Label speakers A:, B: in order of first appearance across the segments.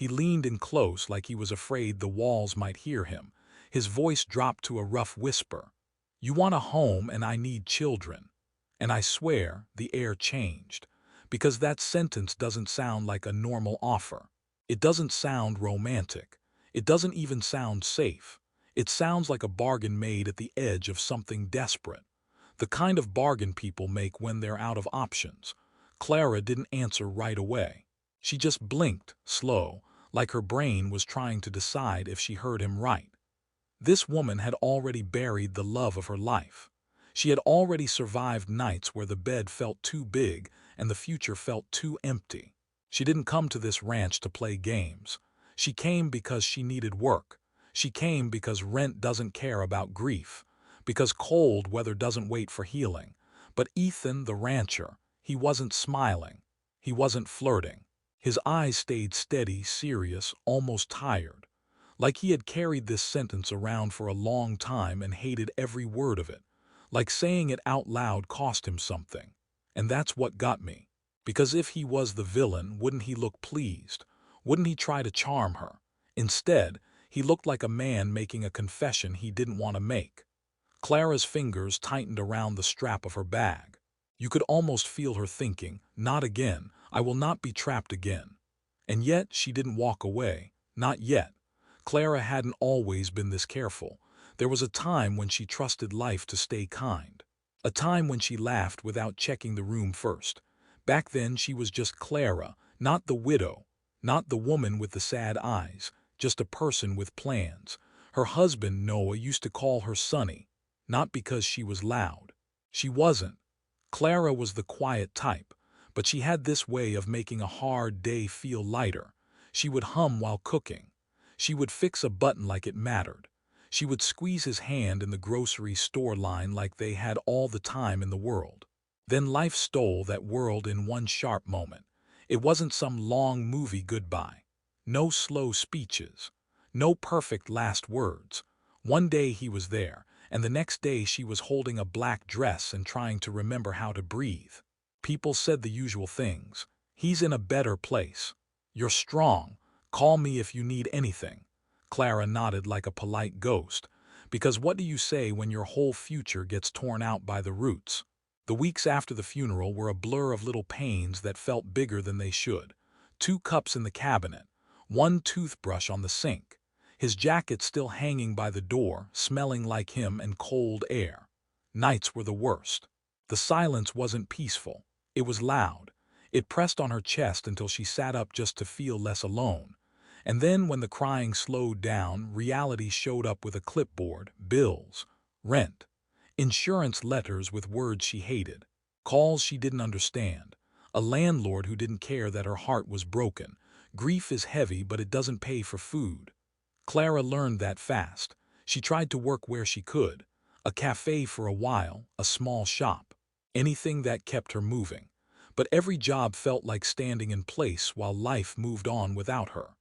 A: He leaned in close like he was afraid the walls might hear him. His voice dropped to a rough whisper. "You want a home and I need children." And I swear the air changed. Because that sentence doesn't sound like a normal offer. It doesn't sound romantic. It doesn't even sound safe. It sounds like a bargain made at the edge of something desperate. The kind of bargain people make when they're out of options. Clara didn't answer right away. She just blinked, slow, like her brain was trying to decide if she heard him right. This woman had already buried the love of her life. She had already survived nights where the bed felt too big and the future felt too empty. She didn't come to this ranch to play games. She came because she needed work. She came because rent doesn't care about grief, because cold weather doesn't wait for healing. But Ethan, the rancher, he wasn't smiling. He wasn't flirting. His eyes stayed steady, serious, almost tired. Like he had carried this sentence around for a long time and hated every word of it. Like saying it out loud cost him something. And that's what got me. Because if he was the villain, wouldn't he look pleased? Wouldn't he try to charm her? Instead, he looked like a man making a confession he didn't want to make. Clara's fingers tightened around the strap of her bag. You could almost feel her thinking, "Not again. I will not be trapped again." And yet she didn't walk away. Not yet. Clara hadn't always been this careful. There was a time when she trusted life to stay kind. A time when she laughed without checking the room first. Back then she was just Clara, not the widow, not the woman with the sad eyes, just a person with plans. Her husband, Noah, used to call her Sonny, not because she was loud. She wasn't. Clara was the quiet type, but she had this way of making a hard day feel lighter. She would hum while cooking. She would fix a button like it mattered. She would squeeze his hand in the grocery store line like they had all the time in the world. Then life stole that world in one sharp moment. It wasn't some long movie goodbye. No slow speeches. No perfect last words. One day he was there, and the next day she was holding a black dress and trying to remember how to breathe. People said the usual things. "He's in a better place. You're strong. Call me if you need anything." Clara nodded like a polite ghost. Because what do you say when your whole future gets torn out by the roots? The weeks after the funeral were a blur of little pains that felt bigger than they should. 2 cups in the cabinet. 1 toothbrush on the sink. His jacket still hanging by the door, smelling like him and cold air. Nights were the worst. The silence wasn't peaceful. It was loud. It pressed on her chest until she sat up just to feel less alone. And then when the crying slowed down, reality showed up with a clipboard, bills, rent, insurance letters with words she hated, calls she didn't understand, a landlord who didn't care that her heart was broken. Grief is heavy, but it doesn't pay for food. Clara learned that fast. She tried to work where she could. A cafe for a while, a small shop. Anything that kept her moving. But every job felt like standing in place while life moved on without her.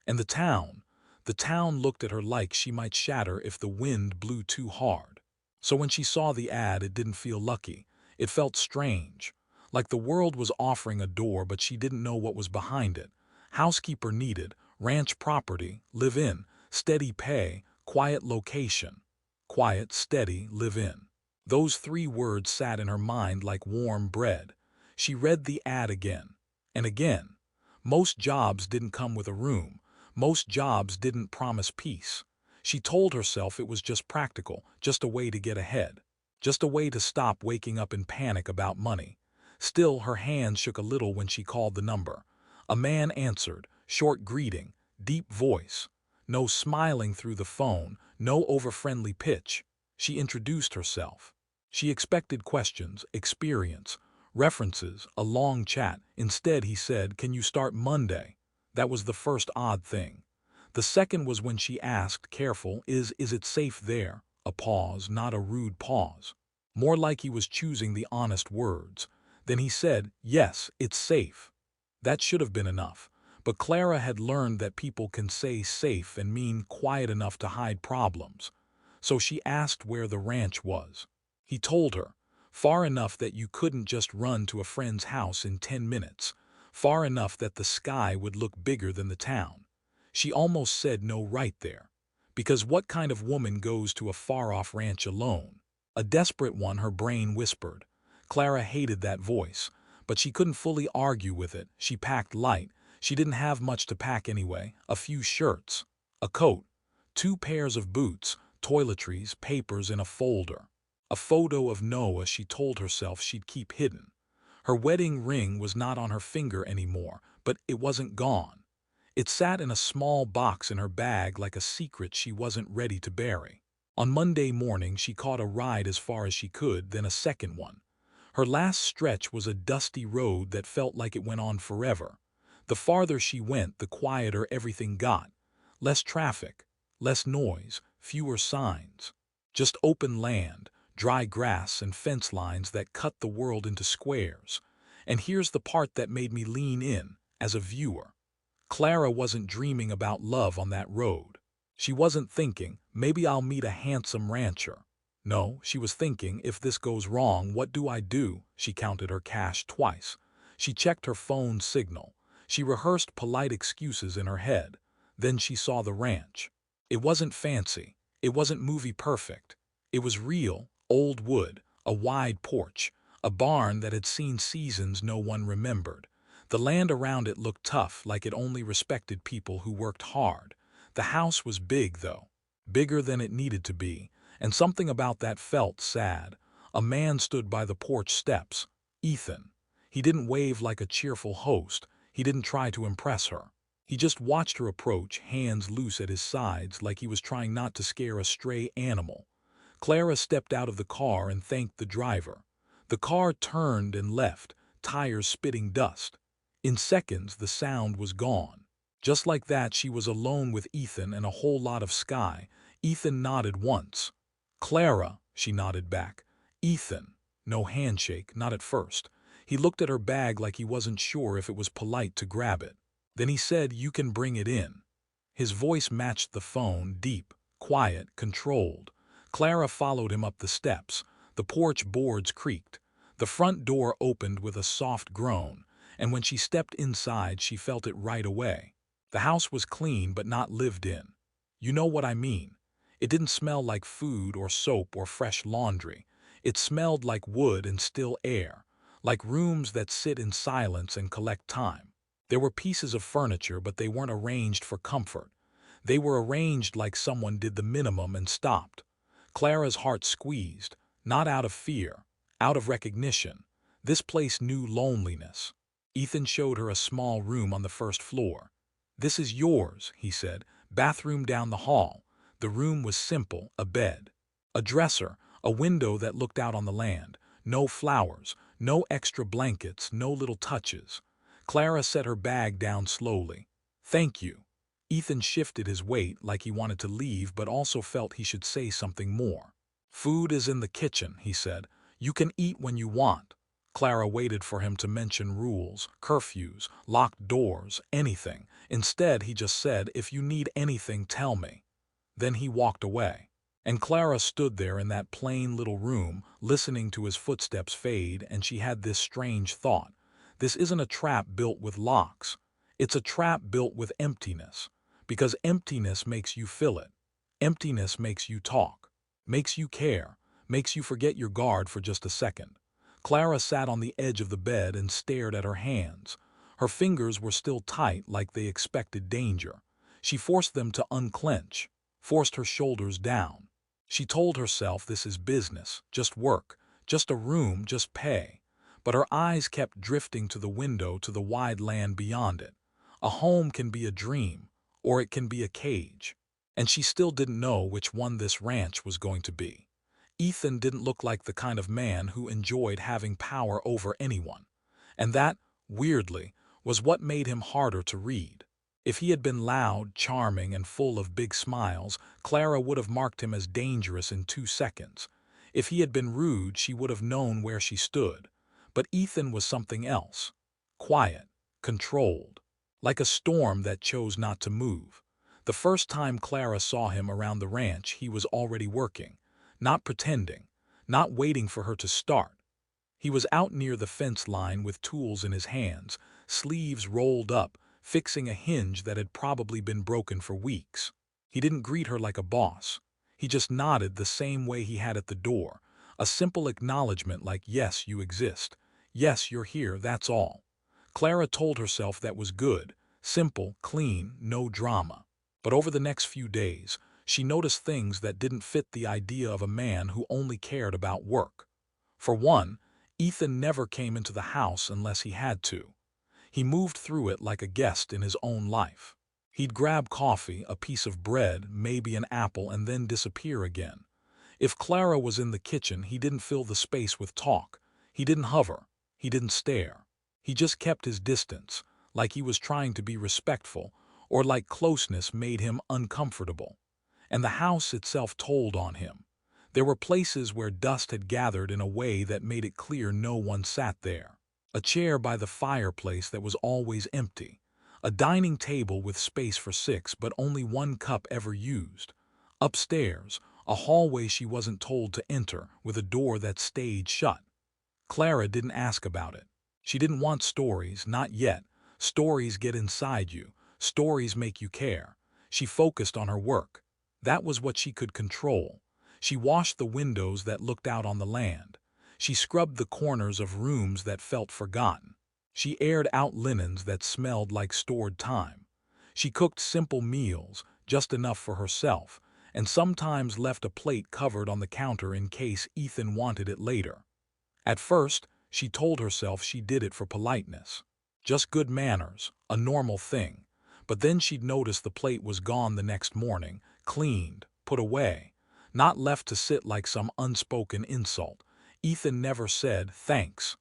A: And the town looked at her like she might shatter if the wind blew too hard. So when she saw the ad, it didn't feel lucky. It felt strange. Like the world was offering a door, but she didn't know what was behind it. Housekeeper needed, ranch property, live in, steady pay, quiet location. Quiet, steady, live in. Those 3 words sat in her mind like warm bread. She read the ad again and again. Most jobs didn't come with a room. Most jobs didn't promise peace. She told herself it was just practical, just a way to get ahead, just a way to stop waking up in panic about money. Still, her hands shook a little when she called the number. A man answered, short greeting, deep voice. No smiling through the phone, no over-friendly pitch. She introduced herself. She expected questions, experience, references, a long chat. Instead, he said, "Can you start Monday?" That was the first odd thing. The second was when she asked, careful, is it safe there? A pause, not a rude pause. More like he was choosing the honest words. Then he said, "Yes, it's safe." That should have been enough. But Clara had learned that people can say safe and mean quiet enough to hide problems. So she asked where the ranch was. He told her, far enough that you couldn't just run to a friend's house in 10 minutes. Far enough that the sky would look bigger than the town. She almost said no right there. Because what kind of woman goes to a far-off ranch alone? A desperate one, her brain whispered. Clara hated that voice, but she couldn't fully argue with it. She packed light. She didn't have much to pack anyway. A few shirts, a coat, 2 pairs of boots, toiletries, papers in a folder. A photo of Noah she told herself she'd keep hidden. Her wedding ring was not on her finger anymore, but it wasn't gone. It sat in a small box in her bag like a secret she wasn't ready to bury. On Monday morning, she caught a ride as far as she could, then a second one. Her last stretch was a dusty road that felt like it went on forever. The farther she went, the quieter everything got. Less traffic, less noise, fewer signs. Just open land, dry grass, and fence lines that cut the world into squares. And here's the part that made me lean in, as a viewer. Clara wasn't dreaming about love on that road. She wasn't thinking, maybe I'll meet a handsome rancher. No, she was thinking, if this goes wrong, what do I do? She counted her cash twice. She checked her phone signal. She rehearsed polite excuses in her head. Then she saw the ranch. It wasn't fancy. It wasn't movie perfect. It was real, old wood, a wide porch, a barn that had seen seasons no one remembered. The land around it looked tough, like it only respected people who worked hard. The house was big, though. Bigger than it needed to be, and something about that felt sad. A man stood by the porch steps. Ethan. He didn't wave like a cheerful host. He didn't try to impress her. He just watched her approach, hands loose at his sides, like he was trying not to scare a stray animal. Clara stepped out of the car and thanked the driver. The car turned and left, tires spitting dust. In seconds, the sound was gone. Just like that, she was alone with Ethan and a whole lot of sky. Ethan nodded once. Clara, she nodded back. Ethan. No handshake, not at first. He looked at her bag like he wasn't sure if it was polite to grab it. Then he said, "You can bring it in." His voice matched the phone, deep, quiet, controlled. Clara followed him up the steps. The porch boards creaked. The front door opened with a soft groan, and when she stepped inside, she felt it right away. The house was clean but not lived in. You know what I mean. It didn't smell like food or soap or fresh laundry. It smelled like wood and still air, like rooms that sit in silence and collect time. There were pieces of furniture, but they weren't arranged for comfort. They were arranged like someone did the minimum and stopped. Clara's heart squeezed, not out of fear, out of recognition. This place knew loneliness. Ethan showed her a small room on the first floor. "This is yours," he said. "Bathroom down the hall." The room was simple, a bed, a dresser, a window that looked out on the land. No flowers, no extra blankets, no little touches. Clara set her bag down slowly. "Thank you." Ethan shifted his weight like he wanted to leave but also felt he should say something more. "Food is in the kitchen," he said. "You can eat when you want." Clara waited for him to mention rules, curfews, locked doors, anything. Instead, he just said, "If you need anything, tell me." Then he walked away. And Clara stood there in that plain little room, listening to his footsteps fade, and she had this strange thought. This isn't a trap built with locks. It's a trap built with emptiness. Because emptiness makes you fill it. Emptiness makes you talk, makes you care, makes you forget your guard for just a second. Clara sat on the edge of the bed and stared at her hands. Her fingers were still tight, like they expected danger. She forced them to unclench, forced her shoulders down. She told herself, this is business, just work, just a room, just pay. But her eyes kept drifting to the window, to the wide land beyond it. A home can be a dream, or it can be a cage. And she still didn't know which one this ranch was going to be. Ethan didn't look like the kind of man who enjoyed having power over anyone. And that, weirdly, was what made him harder to read. If he had been loud, charming, and full of big smiles, Clara would have marked him as dangerous in 2 seconds. If he had been rude, she would have known where she stood. But Ethan was something else. Quiet, controlled, like a storm that chose not to move. The first time Clara saw him around the ranch, he was already working. Not pretending, not waiting for her to start. He was out near the fence line with tools in his hands, sleeves rolled up, fixing a hinge that had probably been broken for weeks. He didn't greet her like a boss. He just nodded the same way he had at the door, a simple acknowledgement like, yes, you exist. Yes, you're here, that's all. Clara told herself that was good, simple, clean, no drama. But over the next few days, she noticed things that didn't fit the idea of a man who only cared about work. For one, Ethan never came into the house unless he had to. He moved through it like a guest in his own life. He'd grab coffee, a piece of bread, maybe an apple, and then disappear again. If Clara was in the kitchen, he didn't fill the space with talk. He didn't hover. He didn't stare. He just kept his distance, like he was trying to be respectful, or like closeness made him uncomfortable. And the house itself told on him. There were places where dust had gathered in a way that made it clear no one sat there. A chair by the fireplace that was always empty. A dining table with space for six but only one cup ever used. Upstairs, a hallway she wasn't told to enter with a door that stayed shut. Clara didn't ask about it. She didn't want stories, not yet. Stories get inside you. Stories make you care. She focused on her work. That was what she could control. She washed the windows that looked out on the land. She scrubbed the corners of rooms that felt forgotten. She aired out linens that smelled like stored time. She cooked simple meals, just enough for herself, and sometimes left a plate covered on the counter in case Ethan wanted it later. At first, she told herself she did it for politeness. Just good manners, a normal thing. But then she'd notice the plate was gone the next morning, cleaned, put away, not left to sit like some unspoken insult. Ethan never said thanks,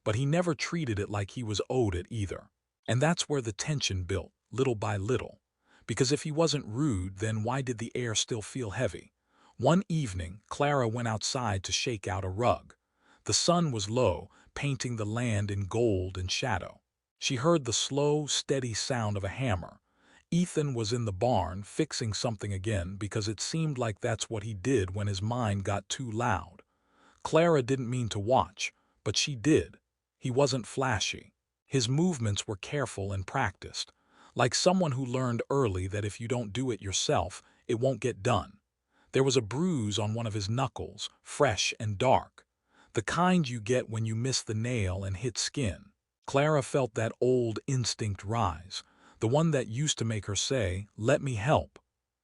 A: but he never treated it like he was owed it either. And that's where the tension built, little by little. Because if he wasn't rude, then why did the air still feel heavy? One evening, Clara went outside to shake out a rug. The sun was low, painting the land in gold and shadow. She heard the slow, steady sound of a hammer. Ethan was in the barn fixing something again because it seemed like that's what he did when his mind got too loud. Clara didn't mean to watch, but she did. He wasn't flashy. His movements were careful and practiced, like someone who learned early that if you don't do it yourself, it won't get done. There was a bruise on one of his knuckles, fresh and dark. The kind you get when you miss the nail and hit skin. Clara felt that old instinct rise, the one that used to make her say, "Let me help."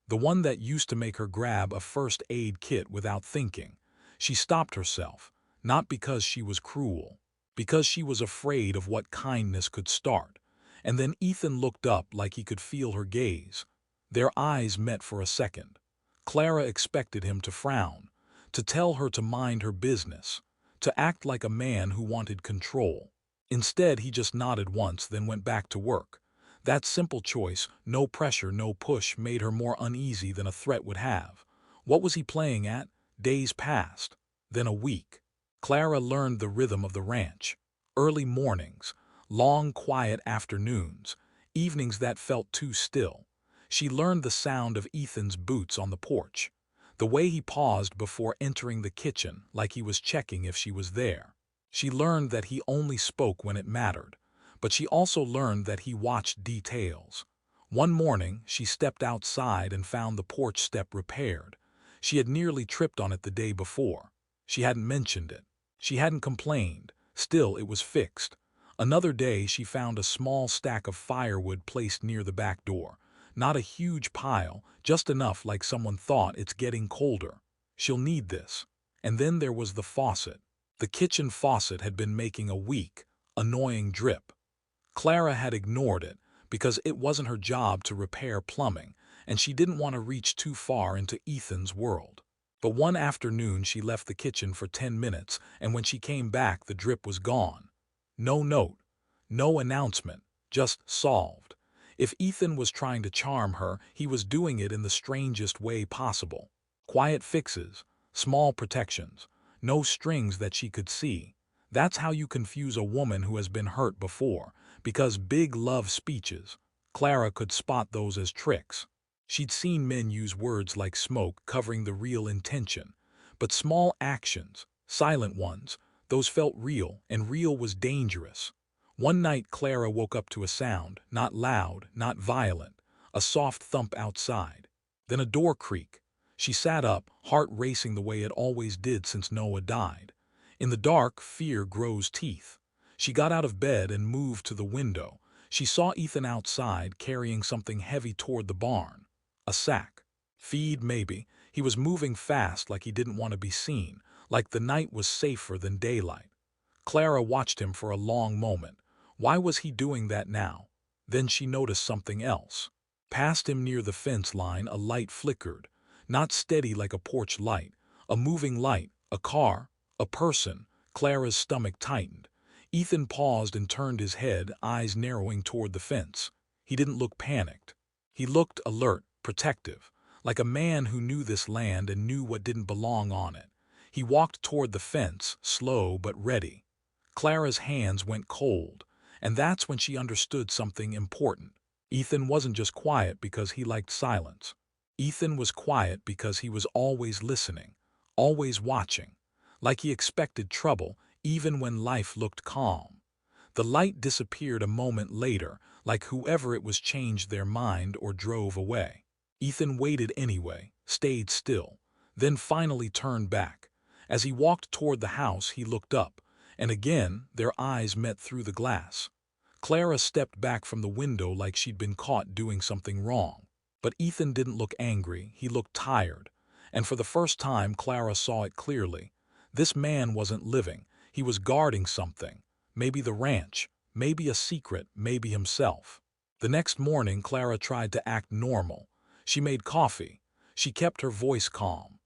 A: The one that used to make her grab a first aid kit without thinking. She stopped herself, not because she was cruel, because she was afraid of what kindness could start. And then Ethan looked up like he could feel her gaze. Their eyes met for a second. Clara expected him to frown, to tell her to mind her business, to act like a man who wanted control. Instead, he just nodded once, then went back to work. That simple choice, no pressure, no push, made her more uneasy than a threat would have. What was he playing at? Days passed, then a week. Clara learned the rhythm of the ranch. Early mornings, long quiet afternoons, evenings that felt too still. She learned the sound of Ethan's boots on the porch, the way he paused before entering the kitchen like he was checking if she was there. She learned that he only spoke when it mattered, but she also learned that he watched details. One morning, she stepped outside and found the porch step repaired. She had nearly tripped on it the day before. She hadn't mentioned it. She hadn't complained. Still, it was fixed. Another day, she found a small stack of firewood placed near the back door. Not a huge pile, just enough like someone thought, it's getting colder. She'll need this. And then there was the faucet. The kitchen faucet had been making a weak, annoying drip. Clara had ignored it because it wasn't her job to repair plumbing, and she didn't want to reach too far into Ethan's world. But one afternoon she left the kitchen for 10 minutes, and when she came back the drip was gone. No note, no announcement, just solved. If Ethan was trying to charm her, he was doing it in the strangest way possible. Quiet fixes, small protections, no strings that she could see. That's how you confuse a woman who has been hurt before, because big love speeches, Clara could spot those as tricks. She'd seen men use words like smoke covering the real intention, but small actions, silent ones, those felt real, and real was dangerous. One night Clara woke up to a sound, not loud, not violent, a soft thump outside. Then a door creak. She sat up, heart racing the way it always did since Noah died. In the dark, fear grows teeth. She got out of bed and moved to the window. She saw Ethan outside carrying something heavy toward the barn. A sack. Feed, maybe. He was moving fast like he didn't want to be seen, like the night was safer than daylight. Clara watched him for a long moment. Why was he doing that now? Then she noticed something else. Past him near the fence line, a light flickered. Not steady like a porch light. A moving light. A car. A person. Clara's stomach tightened. Ethan paused and turned his head, eyes narrowing toward the fence. He didn't look panicked. He looked alert, protective, like a man who knew this land and knew what didn't belong on it. He walked toward the fence, slow but ready. Clara's hands went cold, and that's when she understood something important. Ethan wasn't just quiet because he liked silence. Ethan was quiet because he was always listening, always watching, like he expected trouble even when life looked calm. The light disappeared a moment later, like whoever it was changed their mind or drove away. Ethan waited anyway, stayed still, then finally turned back. As he walked toward the house, he looked up, and again their eyes met through the glass. Clara stepped back from the window like she'd been caught doing something wrong. But Ethan didn't look angry, he looked tired. And for the first time Clara saw it clearly. This man wasn't living, he was guarding something. Maybe the ranch, maybe a secret, maybe himself. The next morning Clara tried to act normal. She made coffee. She kept her voice calm.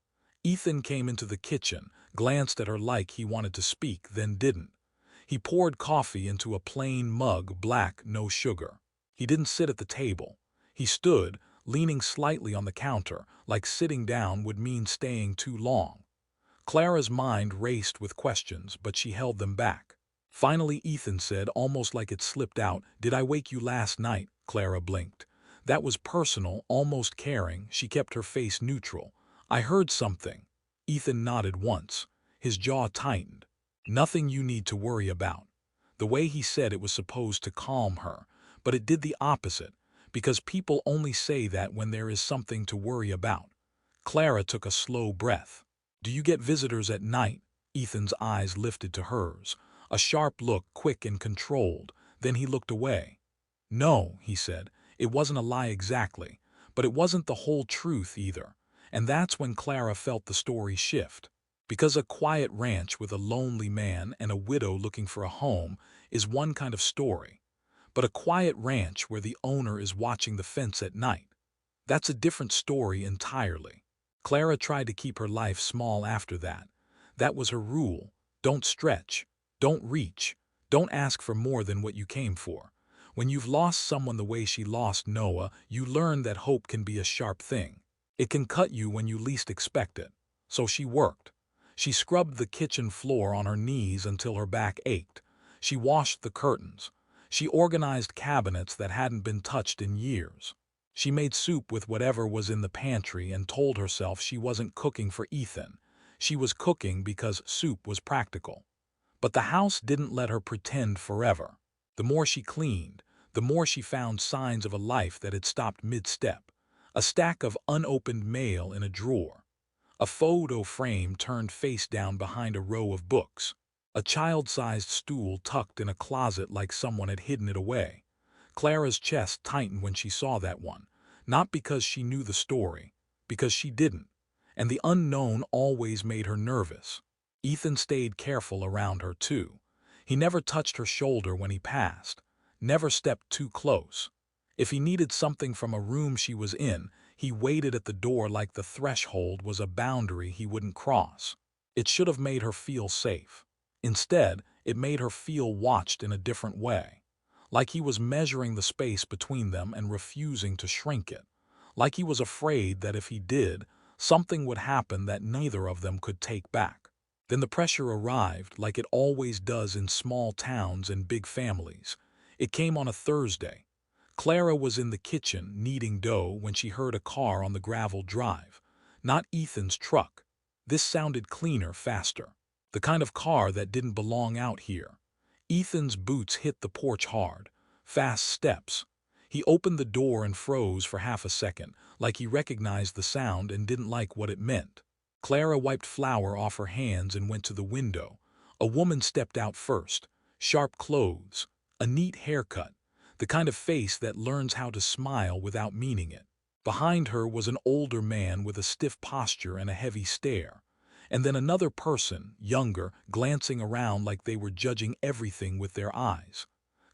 A: Ethan came into the kitchen, glanced at her like he wanted to speak, then didn't. He poured coffee into a plain mug, black, no sugar. He didn't sit at the table. He stood, leaning slightly on the counter, like sitting down would mean staying too long. Clara's mind raced with questions, but she held them back. Finally Ethan said, almost like it slipped out, "Did I wake you last night?" Clara blinked. That was personal, almost caring. She kept her face neutral. "I heard something." Ethan nodded once. His jaw tightened. "Nothing you need to worry about." The way he said it was supposed to calm her, but it did the opposite, because people only say that when there is something to worry about. Clara took a slow breath. "Do you get visitors at night?" Ethan's eyes lifted to hers. A sharp look, quick and controlled. Then he looked away. "No," he said. It wasn't a lie exactly, but it wasn't the whole truth either. And that's when Clara felt the story shift. Because a quiet ranch with a lonely man and a widow looking for a home is one kind of story. But a quiet ranch where the owner is watching the fence at night, that's a different story entirely. Clara tried to keep her life small after that. That was her rule. Don't stretch. Don't reach. Don't ask for more than what you came for. When you've lost someone the way she lost Noah, you learn that hope can be a sharp thing. It can cut you when you least expect it. So she worked. She scrubbed the kitchen floor on her knees until her back ached. She washed the curtains. She organized cabinets that hadn't been touched in years. She made soup with whatever was in the pantry and told herself she wasn't cooking for Ethan. She was cooking because soup was practical. But the house didn't let her pretend forever. The more she cleaned, the more she found signs of a life that had stopped mid-step. A stack of unopened mail in a drawer. A photo frame turned face down behind a row of books. A child-sized stool tucked in a closet like someone had hidden it away. Clara's chest tightened when she saw that one. Not because she knew the story, because she didn't. And the unknown always made her nervous. Ethan stayed careful around her too. He never touched her shoulder when he passed. Never stepped too close. If he needed something from a room she was in, he waited at the door like the threshold was a boundary he wouldn't cross. It should have made her feel safe. Instead, it made her feel watched in a different way. Like he was measuring the space between them and refusing to shrink it. Like he was afraid that if he did, something would happen that neither of them could take back. Then the pressure arrived, like it always does in small towns and big families. It came on a Thursday. Clara was in the kitchen kneading dough when she heard a car on the gravel drive. Not Ethan's truck. This sounded cleaner, faster. The kind of car that didn't belong out here. Ethan's boots hit the porch hard. Fast steps. He opened the door and froze for half a second, like he recognized the sound and didn't like what it meant. Clara wiped flour off her hands and went to the window. A woman stepped out first. Sharp clothes, a neat haircut, the kind of face that learns how to smile without meaning it. Behind her was an older man with a stiff posture and a heavy stare. And then another person, younger, glancing around like they were judging everything with their eyes.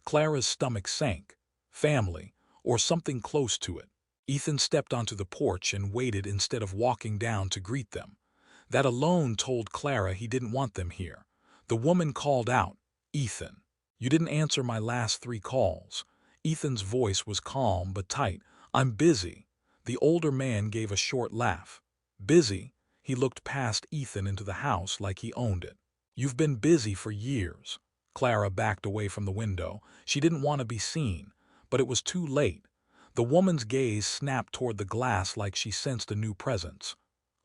A: Clara's stomach sank. Family, or something close to it. Ethan stepped onto the porch and waited instead of walking down to greet them. That alone told Clara he didn't want them here. The woman called out, "Ethan, you didn't answer my last 3 calls." Ethan's voice was calm but tight. "I'm busy." The older man gave a short laugh. "Busy?" He looked past Ethan into the house like he owned it. "You've been busy for years." Clara backed away from the window. She didn't want to be seen. But it was too late. The woman's gaze snapped toward the glass like she sensed a new presence.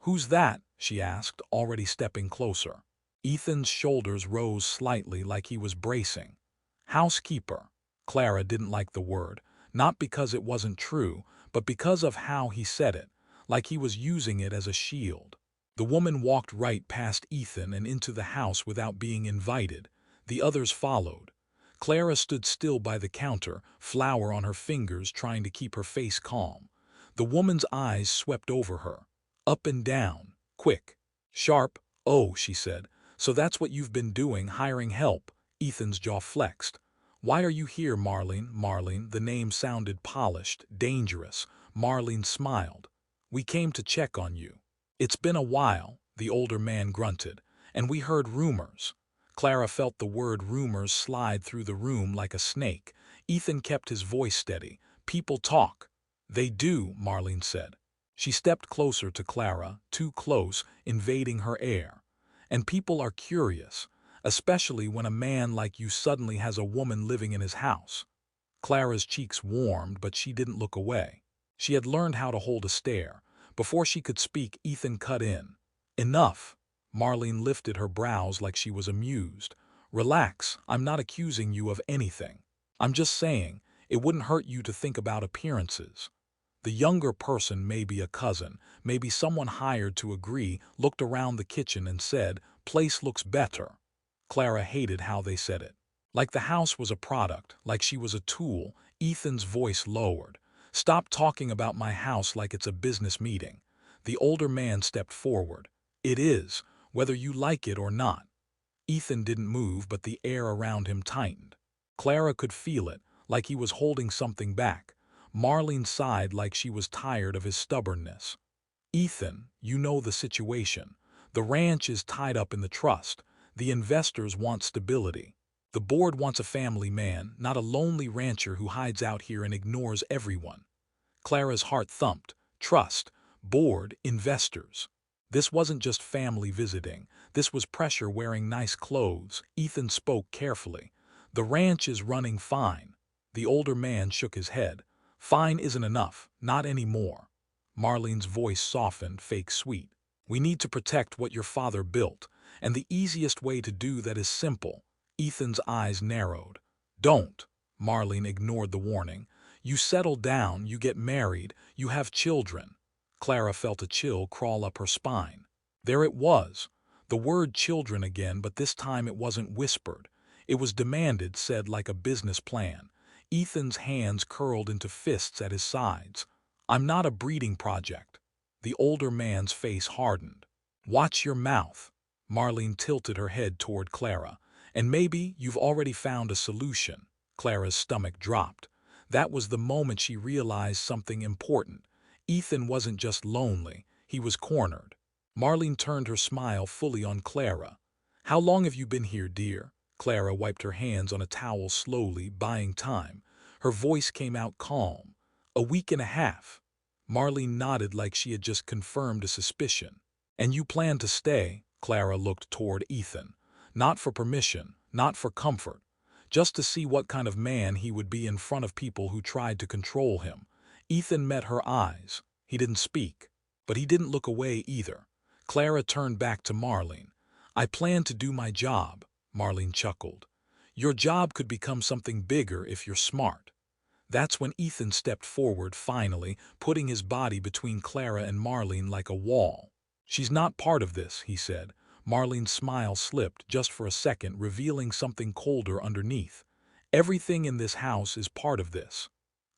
A: "Who's that?" she asked, already stepping closer. Ethan's shoulders rose slightly like he was bracing. "Housekeeper." Clara didn't like the word, not because it wasn't true, but because of how he said it, like he was using it as a shield. The woman walked right past Ethan and into the house without being invited. The others followed. Clara stood still by the counter, flour on her fingers, trying to keep her face calm. The woman's eyes swept over her. Up and down. Quick. Sharp. "Oh," she said. "So that's what you've been doing, hiring help." Ethan's jaw flexed. "Why are you here, Marlene?" Marlene, the name sounded polished, dangerous. Marlene smiled. "We came to check on you." "It's been a while," the older man grunted. "And we heard rumors." Clara felt the word rumors slide through the room like a snake. Ethan kept his voice steady. "People talk." "They do," Marlene said. She stepped closer to Clara, too close, invading her air. "And people are curious, especially when a man like you suddenly has a woman living in his house." Clara's cheeks warmed, but she didn't look away. She had learned how to hold a stare. Before she could speak, Ethan cut in. "Enough." Marlene lifted her brows like she was amused. "Relax, I'm not accusing you of anything. I'm just saying, it wouldn't hurt you to think about appearances." The younger person, maybe a cousin, maybe someone hired to agree, looked around the kitchen and said, "Place looks better." Clara hated how they said it. Like the house was a product, like she was a tool. Ethan's voice lowered. "Stop talking about my house like it's a business meeting." The older man stepped forward. "It is, whether you like it or not." Ethan didn't move, but the air around him tightened. Clara could feel it, like he was holding something back. Marlene sighed like she was tired of his stubbornness. "Ethan, you know the situation. The ranch is tied up in the trust. The investors want stability. The board wants a family man, not a lonely rancher who hides out here and ignores everyone." Clara's heart thumped. Trust, board, investors. This wasn't just family visiting. This was pressure wearing nice clothes. Ethan spoke carefully. "The ranch is running fine." The older man shook his head. "Fine isn't enough. Not anymore." Marlene's voice softened, fake sweet. "We need to protect what your father built. And the easiest way to do that is simple." Ethan's eyes narrowed. "Don't." Marlene ignored the warning. "You settle down, you get married, you have children." Clara felt a chill crawl up her spine. There it was. The word children again, but this time it wasn't whispered. It was demanded, said like a business plan. Ethan's hands curled into fists at his sides. "I'm not a breeding project." The older man's face hardened. "Watch your mouth." Marlene tilted her head toward Clara. "And maybe you've already found a solution." Clara's stomach dropped. That was the moment she realized something important. Ethan wasn't just lonely, he was cornered. Marlene turned her smile fully on Clara. "How long have you been here, dear?" Clara wiped her hands on a towel slowly, buying time. Her voice came out calm. "A week and a half." Marlene nodded like she had just confirmed a suspicion. "And you plan to stay?" Clara looked toward Ethan. Not for permission, not for comfort. Just to see what kind of man he would be in front of people who tried to control him. Ethan met her eyes. He didn't speak. But he didn't look away either. Clara turned back to Marlene. "I plan to do my job." Marlene chuckled. Your job could become something bigger if you're smart. That's when Ethan stepped forward finally, putting his body between Clara and Marlene like a wall. She's not part of this, he said. Marlene's smile slipped just for a second, revealing something colder underneath. Everything in this house is part of this.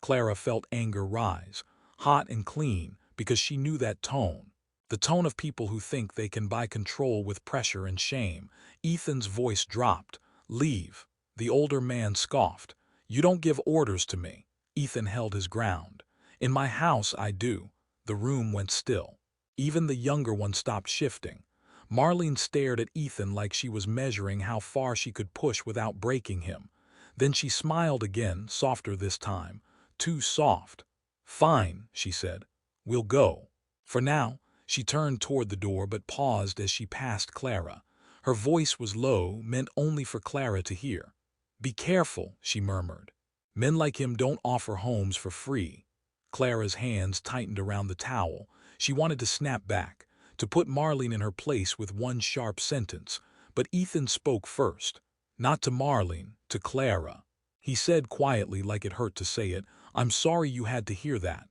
A: Clara felt anger rise, hot and clean, because she knew that tone. The tone of people who think they can buy control with pressure and shame. Ethan's voice dropped. Leave. The older man scoffed. You don't give orders to me. Ethan held his ground. In my house, I do. The room went still. Even the younger one stopped shifting. Marlene stared at Ethan like she was measuring how far she could push without breaking him. Then she smiled again, softer this time. Too soft. Fine, she said. We'll go. For now. She turned toward the door but paused as she passed Clara. Her voice was low, meant only for Clara to hear. Be careful, she murmured. Men like him don't offer homes for free. Clara's hands tightened around the towel. She wanted to snap back, to put Marlene in her place with one sharp sentence. But Ethan spoke first. Not to Marlene, to Clara. He said quietly, like it hurt to say it, I'm sorry you had to hear that.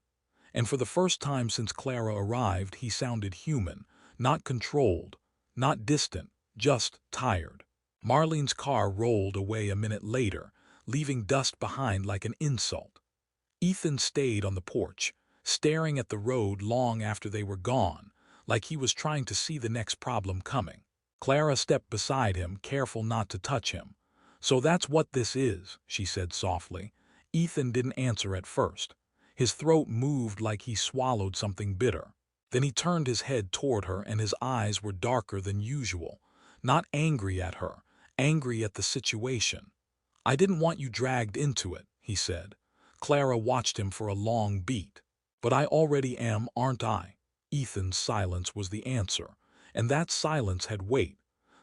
A: And for the first time since Clara arrived, he sounded human, not controlled, not distant, just tired. Marlene's car rolled away a minute later, leaving dust behind like an insult. Ethan stayed on the porch, staring at the road long after they were gone, like he was trying to see the next problem coming. Clara stepped beside him, careful not to touch him. So that's what this is, she said softly. Ethan didn't answer at first. His throat moved like he swallowed something bitter. Then he turned his head toward her and his eyes were darker than usual. Not angry at her, angry at the situation. I didn't want you dragged into it, he said. Clara watched him for a long beat. But I already am, aren't I? Ethan's silence was the answer, and that silence had weight.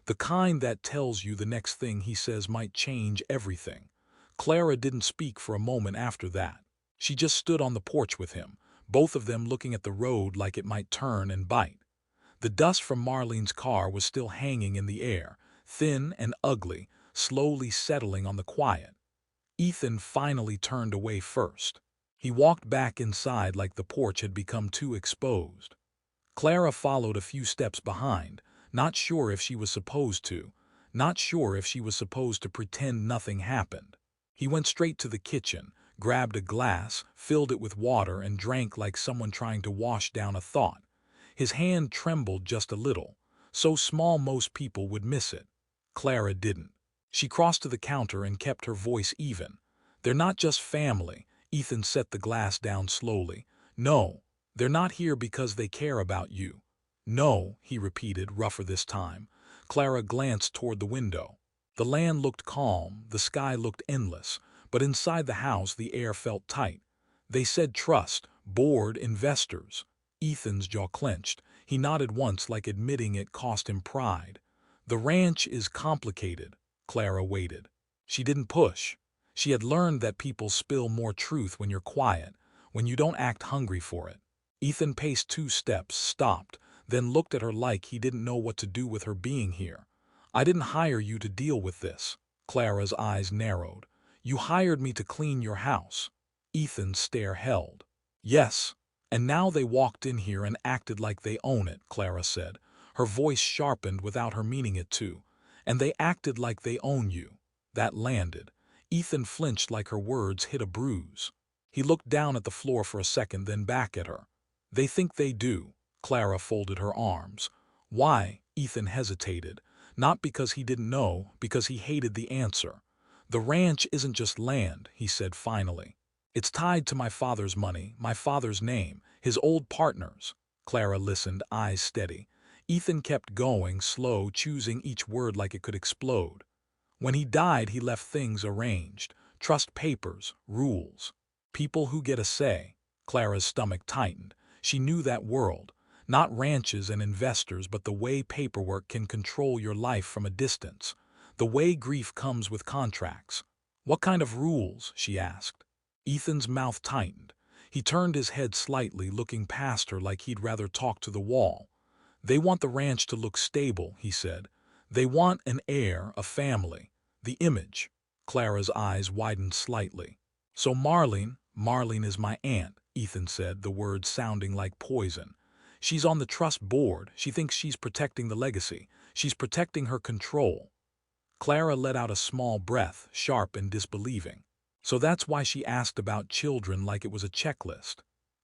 A: The kind that tells you the next thing he says might change everything. Clara didn't speak for a moment after that. She just stood on the porch with him, both of them looking at the road like it might turn and bite. The dust from Marlene's car was still hanging in the air, thin and ugly, slowly settling on the quiet. Ethan finally turned away first. He walked back inside like the porch had become too exposed. Clara followed a few steps behind, not sure if she was supposed to, not sure if she was supposed to pretend nothing happened. He went straight to the kitchen, grabbed a glass, filled it with water, and drank like someone trying to wash down a thought. His hand trembled just a little, so small most people would miss it. Clara didn't. She crossed to the counter and kept her voice even. They're not just family. Ethan set the glass down slowly. No, they're not here because they care about you. No, he repeated, rougher this time. Clara glanced toward the window. The land looked calm, the sky looked endless, but inside the house the air felt tight. They said trust, board, investors. Ethan's jaw clenched. He nodded once like admitting it cost him pride. The ranch is complicated. Clara waited. She didn't push. She had learned that people spill more truth when you're quiet, when you don't act hungry for it. Ethan paced 2 steps, stopped, then looked at her like he didn't know what to do with her being here. I didn't hire you to deal with this. Clara's eyes narrowed. You hired me to clean your house. Ethan's stare held. Yes, and now they walked in here and acted like they own it, Clara said. Her voice sharpened without her meaning it to. And they acted like they own you. That landed. Ethan flinched like her words hit a bruise. He looked down at the floor for a second, then back at her. They think they do. Clara folded her arms. Why? Ethan hesitated. Not because he didn't know, because he hated the answer. The ranch isn't just land, he said finally. It's tied to my father's money, my father's name, his old partners. Clara listened, eyes steady. Ethan kept going, slow, choosing each word like it could explode. When he died, he left things arranged. Trust papers, rules. People who get a say. Clara's stomach tightened. She knew that world. Not ranches and investors, but the way paperwork can control your life from a distance. The way grief comes with contracts. What kind of rules? She asked. Ethan's mouth tightened. He turned his head slightly, looking past her like he'd rather talk to the wall. They want the ranch to look stable, he said. They want an heir, a family. The image. Clara's eyes widened slightly. So Marlene is my aunt, Ethan said, the words sounding like poison. She's on the trust board. She thinks she's protecting the legacy. She's protecting her control. Clara let out a small breath, sharp and disbelieving. So that's why she asked about children like it was a checklist.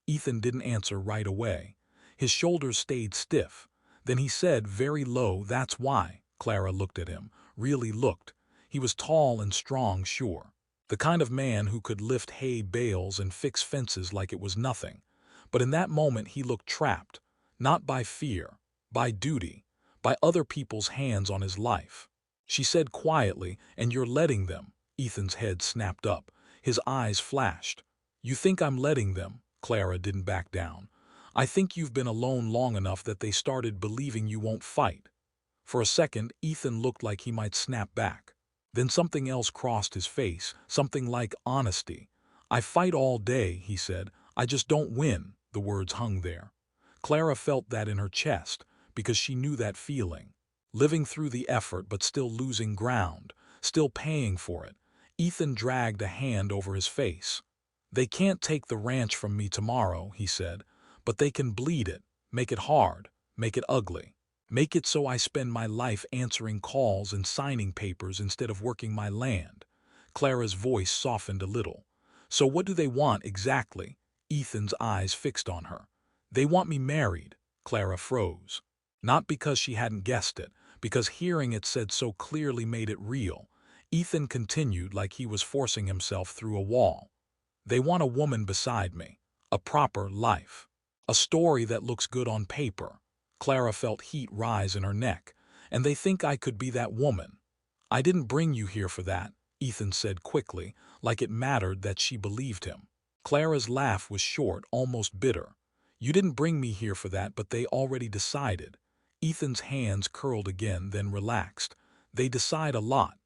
A: Ethan didn't answer right away. His shoulders stayed stiff. Then he said very low, "That's why." Clara looked at him, really looked. He was tall and strong, sure. The kind of man who could lift hay bales and fix fences like it was nothing. But in that moment he looked trapped, not by fear, by duty, by other people's hands on his life. She said quietly, "And you're letting them." Ethan's head snapped up. His eyes flashed. "You think I'm letting them?" Clara didn't back down. "I think you've been alone long enough that they started believing you won't fight." For a second, Ethan looked like he might snap back. Then something else crossed his face, something like honesty. "I fight all day," he said. "I just don't win." The words hung there. Clara felt that in her chest, because she knew that feeling. Living through the effort but still losing ground, still paying for it. Ethan dragged a hand over his face. "They can't take the ranch from me tomorrow," he said, "but they can bleed it, make it hard, make it ugly. Make it so I spend my life answering calls and signing papers instead of working my land." Clara's voice softened a little. "So what do they want exactly?" Ethan's eyes fixed on her. "They want me married." Clara froze. Not because she hadn't guessed it, because hearing it said so clearly made it real. Ethan continued like he was forcing himself through a wall. "They want a woman beside me. A proper life. A story that looks good on paper." Clara felt heat rise in her neck. "And they think I could be that woman." "I didn't bring you here for that," Ethan said quickly, like it mattered that she believed him. Clara's laugh was short, almost bitter. "You didn't bring me here for that, but they already decided." Ethan's hands curled again, then relaxed. "They decide a lot."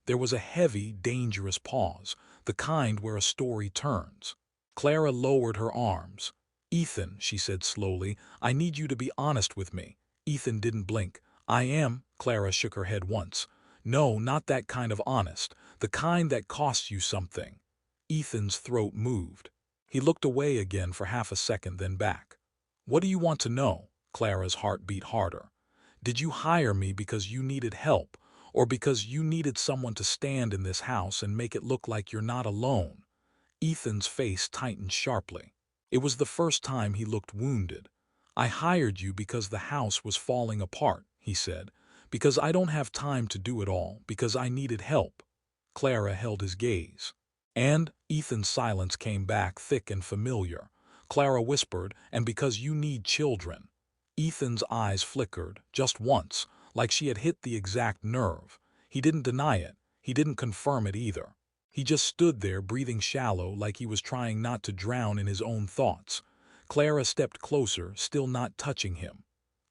A: There was a heavy, dangerous pause, the kind where a story turns. Clara lowered her arms. "Ethan," she said slowly, "I need you to be honest with me." Ethan didn't blink. "I am." Clara shook her head once. "No, not that kind of honest. The kind that costs you something." Ethan's throat moved. He looked away again for half a second, then back. "What do you want to know?" Clara's heart beat harder. "Did you hire me because you needed help, or because you needed someone to stand in this house and make it look like you're not alone?" Ethan's face tightened sharply. It was the first time he looked wounded. "I hired you because the house was falling apart," he said. "Because I don't have time to do it all, because I needed help." Clara held his gaze. "And?" Ethan's silence came back thick and familiar. Clara whispered, "And because you need children." Ethan's eyes flickered, just once, like she had hit the exact nerve. He didn't deny it. He didn't confirm it either. He just stood there, breathing shallow, like he was trying not to drown in his own thoughts. Clara stepped closer, still not touching him.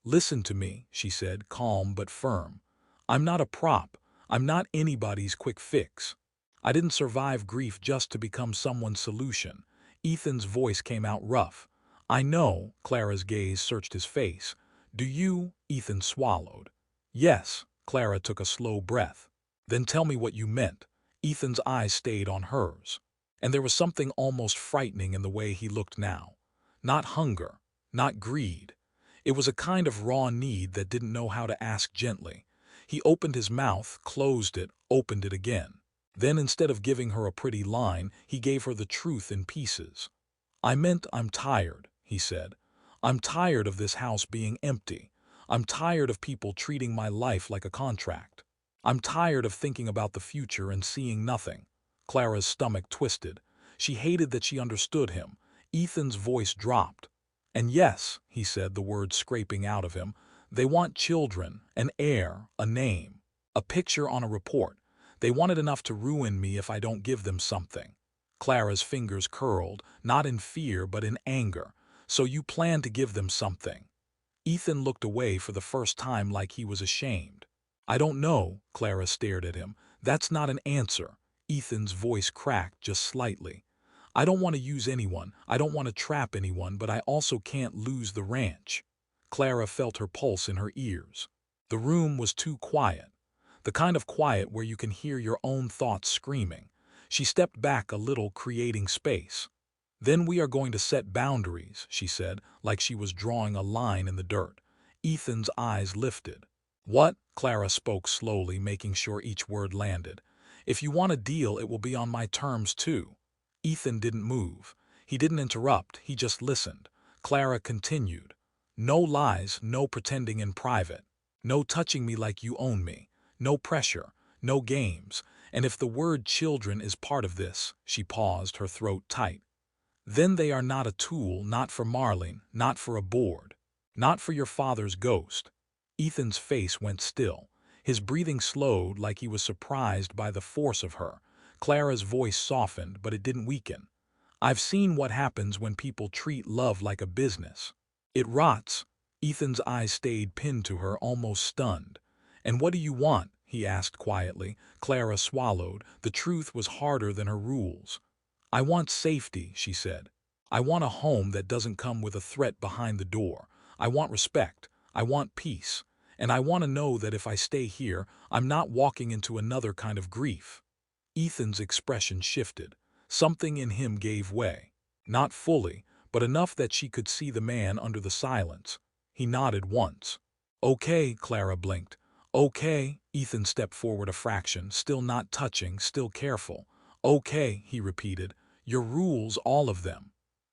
A: "Listen to me," she said, calm but firm. "I'm not a prop. I'm not anybody's quick fix. I didn't survive grief just to become someone's solution." Ethan's voice came out rough. "I know." Clara's gaze searched his face. "Do you?" Ethan swallowed. "Yes." Clara took a slow breath. "Then tell me what you meant." Ethan's eyes stayed on hers. And there was something almost frightening in the way he looked now. Not hunger, not greed. It was a kind of raw need that didn't know how to ask gently. He opened his mouth, closed it, opened it again. Then instead of giving her a pretty line, he gave her the truth in pieces. "I meant I'm tired," he said. "I'm tired of this house being empty. I'm tired of people treating my life like a contract. I'm tired of thinking about the future and seeing nothing." Clara's stomach twisted. She hated that she understood him. Ethan's voice dropped. "And yes," he said, the words scraping out of him, "they want children, an heir, a name, a picture on a report. They want it enough to ruin me if I don't give them something." Clara's fingers curled, not in fear but in anger. "So you plan to give them something?" Ethan looked away for the first time like he was ashamed. "I don't know." Clara stared at him. "That's not an answer." Ethan's voice cracked just slightly. "I don't want to use anyone. I don't want to trap anyone, but I also can't lose the ranch." Clara felt her pulse in her ears. The room was too quiet. the kind of quiet where you can hear your own thoughts screaming. She stepped back a little, creating space. Then we are going to set boundaries, she said, like she was drawing a line in the dirt. Ethan's eyes lifted. What? Clara spoke slowly, making sure each word landed. If you want a deal, it will be on my terms too. Ethan didn't move. He didn't interrupt, he just listened. Clara continued. No lies, no pretending in private. No touching me like you own me. No pressure, no games. And if the word children is part of this, she paused, her throat tight, then they are not a tool, not for Marlene, not for a board, not for your father's ghost. Ethan's face went still. His breathing slowed like he was surprised by the force of her. Clara's voice softened, but it didn't weaken. I've seen what happens when people treat love like a business. It rots. Ethan's eyes stayed pinned to her, almost stunned. And what do you want? He asked quietly. Clara swallowed. The truth was harder than her rules. I want safety, she said. I want a home that doesn't come with a threat behind the door. I want respect. I want peace. And I want to know that if I stay here, I'm not walking into another kind of grief. Ethan's expression shifted. Something in him gave way. Not fully, but enough that she could see the man under the silence. He nodded once. Okay, Clara blinked. Okay, Ethan stepped forward a fraction, still not touching, still careful. Okay, he repeated. Your rules, all of them.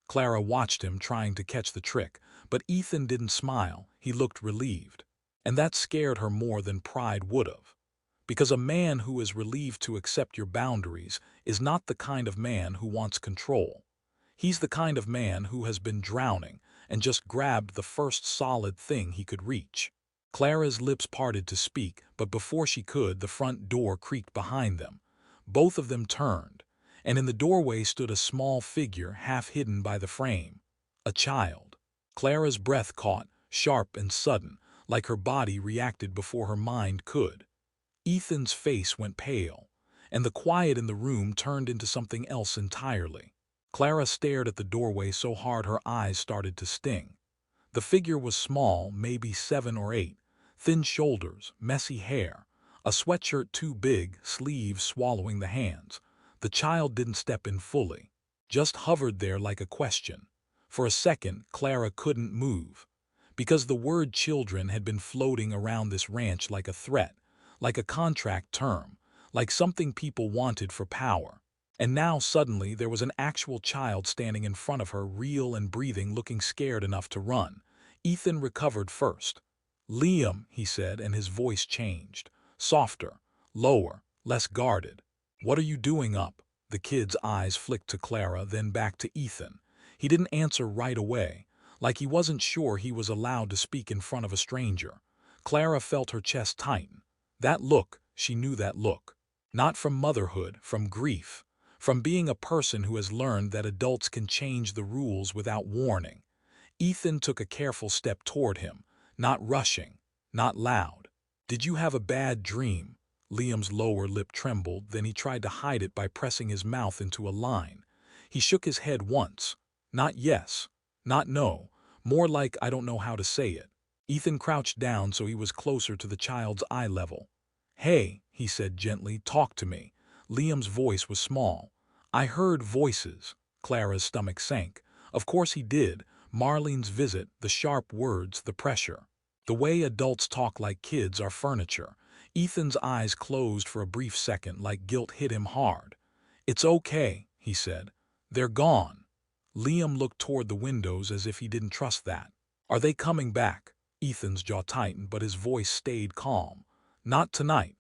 A: Clara watched him, trying to catch the trick, but Ethan didn't smile. He looked relieved. And that scared her more than pride would have. Because a man who is relieved to accept your boundaries is not the kind of man who wants control. He's the kind of man who has been drowning and just grabbed the first solid thing he could reach. Clara's lips parted to speak, but before she could, the front door creaked behind them. Both of them turned, and in the doorway stood a small figure half hidden by the frame. A child. Clara's breath caught, sharp and sudden, like her body reacted before her mind could. Ethan's face went pale, and the quiet in the room turned into something else entirely. Clara stared at the doorway so hard her eyes started to sting. The figure was small, maybe 7 or 8, thin shoulders, messy hair, a sweatshirt too big, sleeves swallowing the hands. The child didn't step in fully, just hovered there like a question. For a second, Clara couldn't move, because the word children had been floating around this ranch like a threat, like a contract term, like something people wanted for power. And now suddenly there was an actual child standing in front of her, real and breathing, looking scared enough to run. Ethan recovered first. Liam, he said, and his voice changed. Softer, lower, less guarded. What are you doing up? The kid's eyes flicked to Clara, then back to Ethan. He didn't answer right away, like he wasn't sure he was allowed to speak in front of a stranger. Clara felt her chest tighten. That look, she knew that look. Not from motherhood, from grief. From being a person who has learned that adults can change the rules without warning. Ethan took a careful step toward him, not rushing, not loud. Did you have a bad dream? Liam's lower lip trembled, then he tried to hide it by pressing his mouth into a line. He shook his head once. Not yes, not no, more like I don't know how to say it. Ethan crouched down so he was closer to the child's eye level. Hey, he said gently, talk to me. Liam's voice was small. I heard voices. Clara's stomach sank. Of course he did. Marlene's visit, the sharp words, the pressure. The way adults talk like kids are furniture. Ethan's eyes closed for a brief second, like guilt hit him hard. It's okay, he said. They're gone. Liam looked toward the windows as if he didn't trust that. Are they coming back? Ethan's jaw tightened, but his voice stayed calm. Not tonight.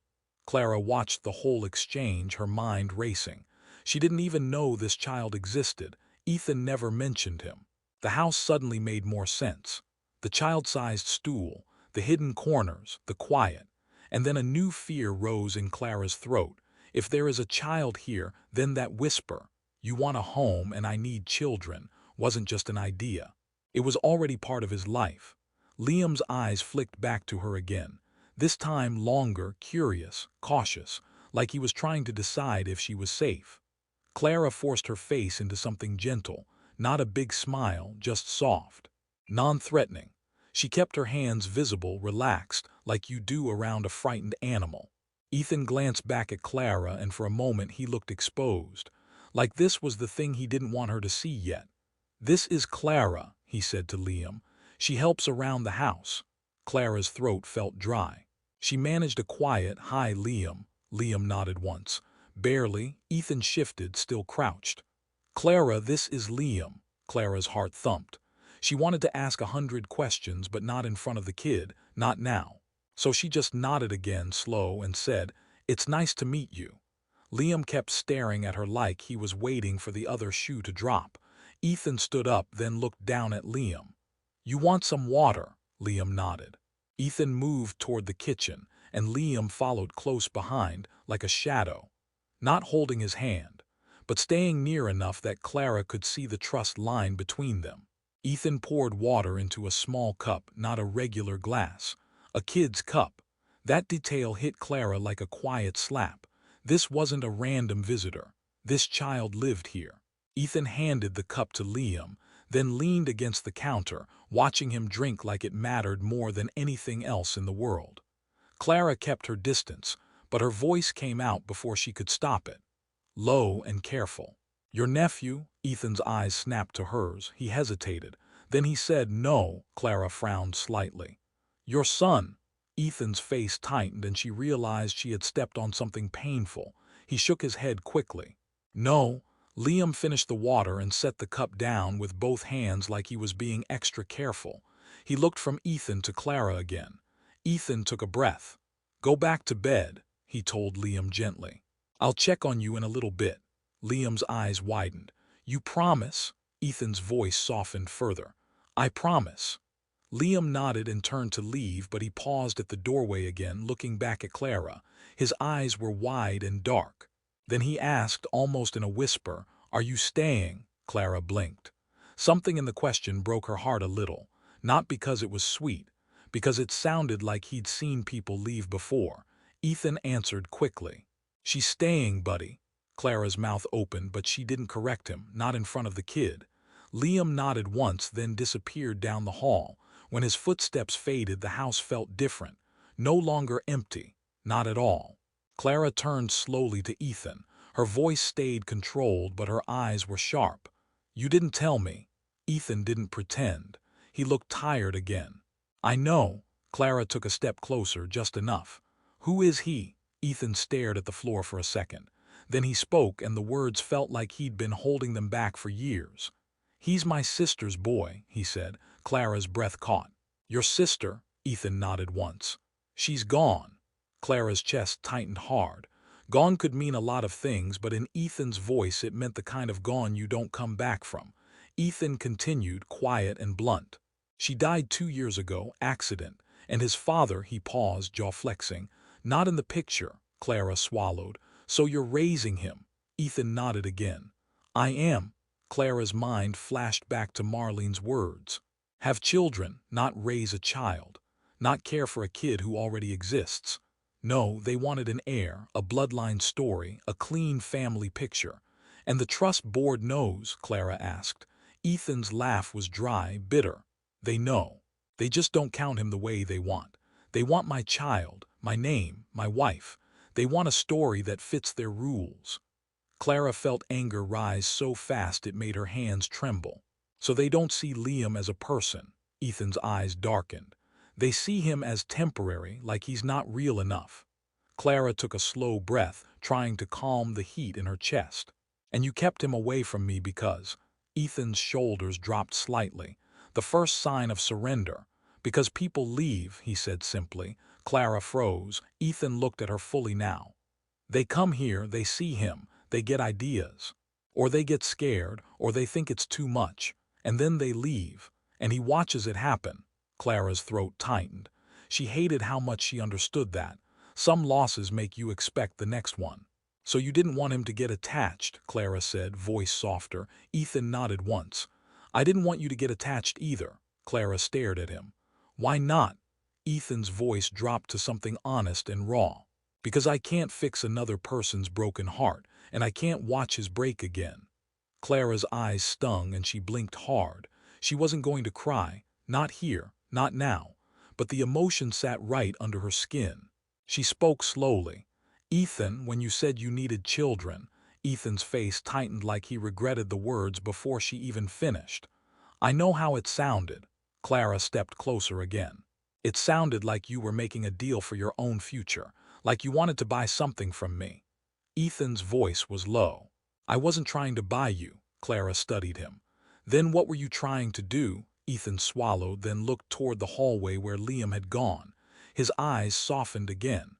A: Clara watched the whole exchange, her mind racing. She didn't even know this child existed. Ethan never mentioned him. The house suddenly made more sense. The child-sized stool, the hidden corners, the quiet. And then a new fear rose in Clara's throat. If there is a child here, then that whisper, you want a home and I need children, wasn't just an idea. It was already part of his life. Liam's eyes flicked back to her again, this time longer, curious, cautious, like he was trying to decide if she was safe. Clara forced her face into something gentle, not a big smile, just soft, non-threatening. She kept her hands visible, relaxed, like you do around a frightened animal. Ethan glanced back at Clara, and for a moment he looked exposed, like this was the thing he didn't want her to see yet. "This is Clara," he said to Liam. "She helps around the house." Clara's throat felt dry. She managed a quiet, "Hi, Liam." Liam nodded once. Barely. Ethan shifted, still crouched. "Clara, this is Liam." Clara's heart thumped. She wanted to ask 100 questions, but not in front of the kid, not now. So she just nodded again, slow, and said, "It's nice to meet you." Liam kept staring at her like he was waiting for the other shoe to drop. Ethan stood up, then looked down at Liam. "You want some water?" Liam nodded. Ethan moved toward the kitchen, and Liam followed close behind, like a shadow, not holding his hand, but staying near enough that Clara could see the trust line between them. Ethan poured water into a small cup, not a regular glass. A kid's cup. That detail hit Clara like a quiet slap. This wasn't a random visitor. This child lived here. Ethan handed the cup to Liam, then leaned against the counter, watching him drink like it mattered more than anything else in the world. Clara kept her distance, but her voice came out before she could stop it. Low and careful. "Your nephew?" Ethan's eyes snapped to hers. He hesitated. Then he said, "No." Clara frowned slightly. "Your son." Ethan's face tightened, and she realized she had stepped on something painful. He shook his head quickly. "No." Liam finished the water and set the cup down with both hands like he was being extra careful. He looked from Ethan to Clara again. Ethan took a breath. "Go back to bed," he told Liam gently. "I'll check on you in a little bit." Liam's eyes widened. "You promise?" Ethan's voice softened further. "I promise." Liam nodded and turned to leave, but he paused at the doorway again, looking back at Clara. His eyes were wide and dark. Then he asked, almost in a whisper, "Are you staying?" Clara blinked. Something in the question broke her heart a little, not because it was sweet, because it sounded like he'd seen people leave before. Ethan answered quickly, "She's staying, buddy." Clara's mouth opened, but she didn't correct him, not in front of the kid. Liam nodded once, then disappeared down the hall. When his footsteps faded, the house felt different. No longer empty. Not at all. Clara turned slowly to Ethan. Her voice stayed controlled, but her eyes were sharp. "You didn't tell me." Ethan didn't pretend. He looked tired again. "I know." Clara took a step closer, just enough. "Who is he?" Ethan stared at the floor for a second. Then he spoke, and the words felt like he'd been holding them back for years. "He's my sister's boy," he said. Clara's breath caught. "Your sister?" Ethan nodded once. "She's gone." Clara's chest tightened hard. Gone could mean a lot of things, but in Ethan's voice it meant the kind of gone you don't come back from. Ethan continued, quiet and blunt. "She died 2 years ago, accident. And his father," he paused, jaw flexing. "Not in the picture." Clara swallowed. "So you're raising him?" Ethan nodded again. "I am." Clara's mind flashed back to Marlene's words. Have children, not raise a child. Not care for a kid who already exists. No, they wanted an heir, a bloodline story, a clean family picture. "And the trust board knows?" Clara asked. Ethan's laugh was dry, bitter. "They know. They just don't count him the way they want. They want my child, my name, my wife. They want a story that fits their rules." Clara felt anger rise so fast it made her hands tremble. "So they don't see Liam as a person." Ethan's eyes darkened. "They see him as temporary, like he's not real enough." Clara took a slow breath, trying to calm the heat in her chest. "And you kept him away from me because—" Ethan's shoulders dropped slightly. The first sign of surrender. "Because people leave," he said simply. Clara froze. Ethan looked at her fully now. "They come here, they see him, they get ideas. Or they get scared, or they think it's too much. And then they leave. And he watches it happen." Clara's throat tightened. She hated how much she understood that. Some losses make you expect the next one. "So you didn't want him to get attached," Clara said, voice softer. Ethan nodded once. "I didn't want you to get attached either." Clara stared at him. "Why not?" Ethan's voice dropped to something honest and raw. "Because I can't fix another person's broken heart, and I can't watch his break again." Clara's eyes stung, and she blinked hard. She wasn't going to cry, not here, not now, but the emotion sat right under her skin. She spoke slowly. Ethan, when you said you needed children, Ethan's face tightened like he regretted the words before she even finished. I know how it sounded. Clara stepped closer again. It sounded like you were making a deal for your own future, like you wanted to buy something from me. Ethan's voice was low. I wasn't trying to buy you. Clara studied him. Then what were you trying to do? Ethan swallowed, then looked toward the hallway where Liam had gone. His eyes softened again.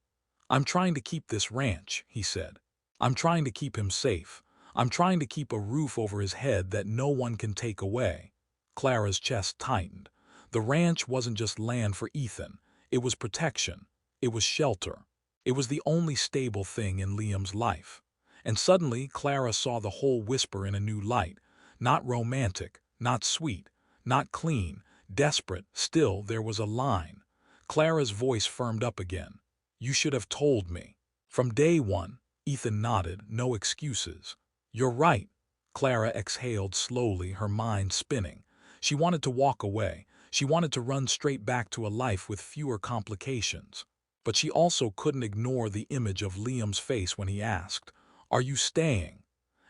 A: I'm trying to keep this ranch, he said. I'm trying to keep him safe. I'm trying to keep a roof over his head that no one can take away. Clara's chest tightened. The ranch wasn't just land for Ethan. It was protection. It was shelter. It was the only stable thing in Liam's life. And suddenly Clara saw the whole whisper in a new light. Not romantic, not sweet, not clean, desperate. Still, there was a line. Clara's voice firmed up again. You should have told me. From day one. Ethan nodded, no excuses. You're right. Clara exhaled slowly, her mind spinning. She wanted to walk away. She wanted to run straight back to a life with fewer complications. But she also couldn't ignore the image of Liam's face when he asked, Are you staying?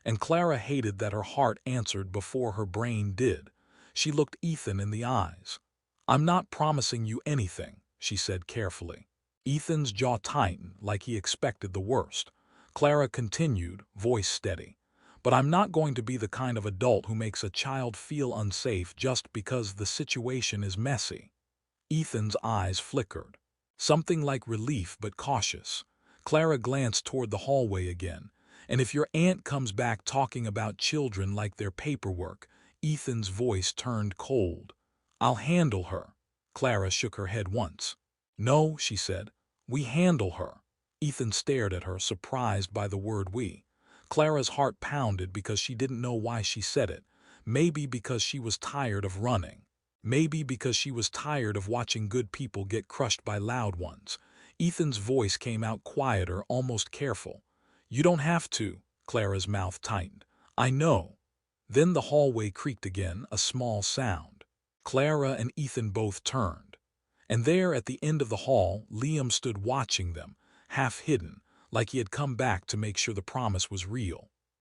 A: And Clara hated that her heart answered before her brain did. She looked Ethan in the eyes. I'm not promising you anything, she said carefully. Ethan's jaw tightened like he expected the worst. Clara continued, voice steady. But I'm not going to be the kind of adult who makes a child feel unsafe just because the situation is messy. Ethan's eyes flickered. Something like relief but cautious. Clara glanced toward the hallway again. And if your aunt comes back talking about children like their paperwork, Ethan's voice turned cold. I'll handle her. Clara shook her head once. No, she said. We handle her. Ethan stared at her, surprised by the word we. Clara's heart pounded because she didn't know why she said it. Maybe because she was tired of running. Maybe because she was tired of watching good people get crushed by loud ones. Ethan's voice came out quieter, almost careful. You don't have to. Clara's mouth tightened. I know. Then the hallway creaked again, a small sound. Clara and Ethan both turned. And there at the end of the hall, Liam stood watching them, half hidden, like he had come back to make sure the promise was real.